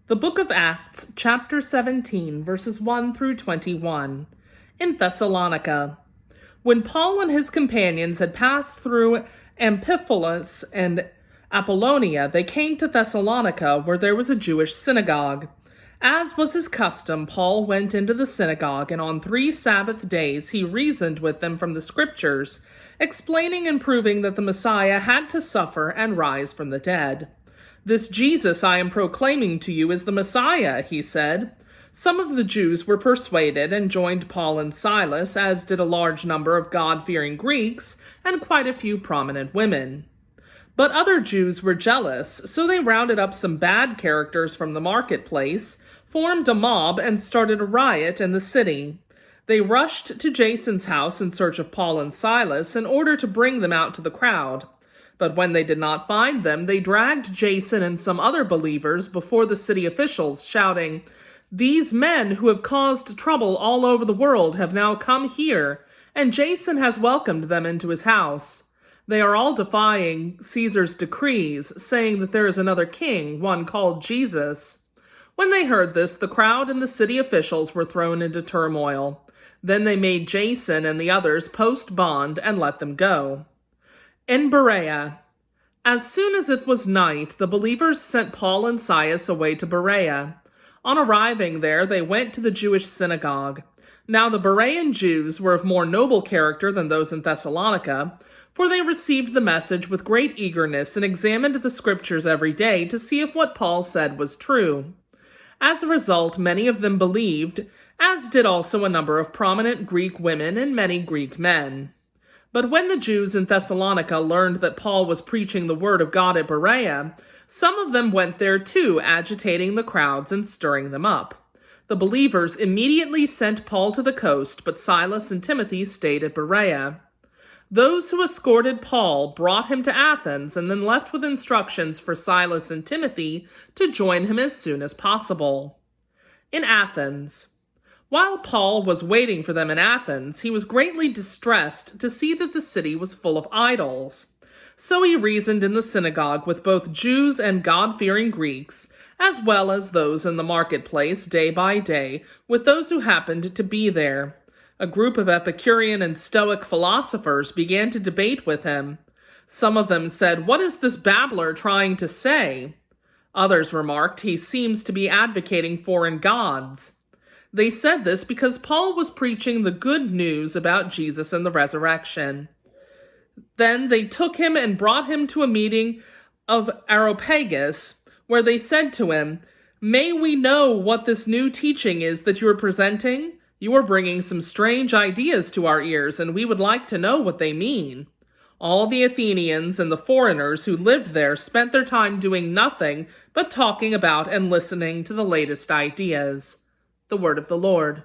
The book of Acts, chapter 17, verses 1 through 21. In Thessalonica. When Paul and his companions had passed through Amphipolis and Apollonia, they came to Thessalonica, where there was a Jewish synagogue. As was his custom, Paul went into the synagogue, and on 3 Sabbath days he reasoned with them from the Scriptures, explaining and proving that the Messiah had to suffer and rise from the dead. "This Jesus I am proclaiming to you is the Messiah," he said. Some of the Jews were persuaded and joined Paul and Silas, as did a large number of God-fearing Greeks and quite a few prominent women. But other Jews were jealous, so they rounded up some bad characters from the marketplace, formed a mob, and started a riot in the city. They rushed to Jason's house in search of Paul and Silas in order to bring them out to the crowd. But when they did not find them, they dragged Jason and some other believers before the city officials, shouting, "These men who have caused trouble all over the world have now come here, and Jason has welcomed them into his house. They are all defying Caesar's decrees, saying that there is another king, one called Jesus." When they heard this, the crowd and the city officials were thrown into turmoil. Then they made Jason and the others post bond and let them go. In Berea. As soon as it was night, the believers sent Paul and Silas away to Berea. On arriving there, they went to the Jewish synagogue. Now the Berean Jews were of more noble character than those in Thessalonica, for they received the message with great eagerness and examined the Scriptures every day to see if what Paul said was true. As a result, many of them believed, as did also a number of prominent Greek women and many Greek men. But when the Jews in Thessalonica learned that Paul was preaching the word of God at Berea, some of them went there too, agitating the crowds and stirring them up. The believers immediately sent Paul to the coast, but Silas and Timothy stayed at Berea. Those who escorted Paul brought him to Athens and then left with instructions for Silas and Timothy to join him as soon as possible. In Athens. While Paul was waiting for them in Athens, he was greatly distressed to see that the city was full of idols. So he reasoned in the synagogue with both Jews and God-fearing Greeks, as well as those in the marketplace day by day, with those who happened to be there. A group of Epicurean and Stoic philosophers began to debate with him. Some of them said, "What is this babbler trying to say?" Others remarked, "He seems to be advocating foreign gods." They said this because Paul was preaching the good news about Jesus and the resurrection. Then they took him and brought him to a meeting of Areopagus, where they said to him, "May we know what this new teaching is that you are presenting? You are bringing some strange ideas to our ears, and we would like to know what they mean." All the Athenians and the foreigners who lived there spent their time doing nothing but talking about and listening to the latest ideas. The word of the Lord.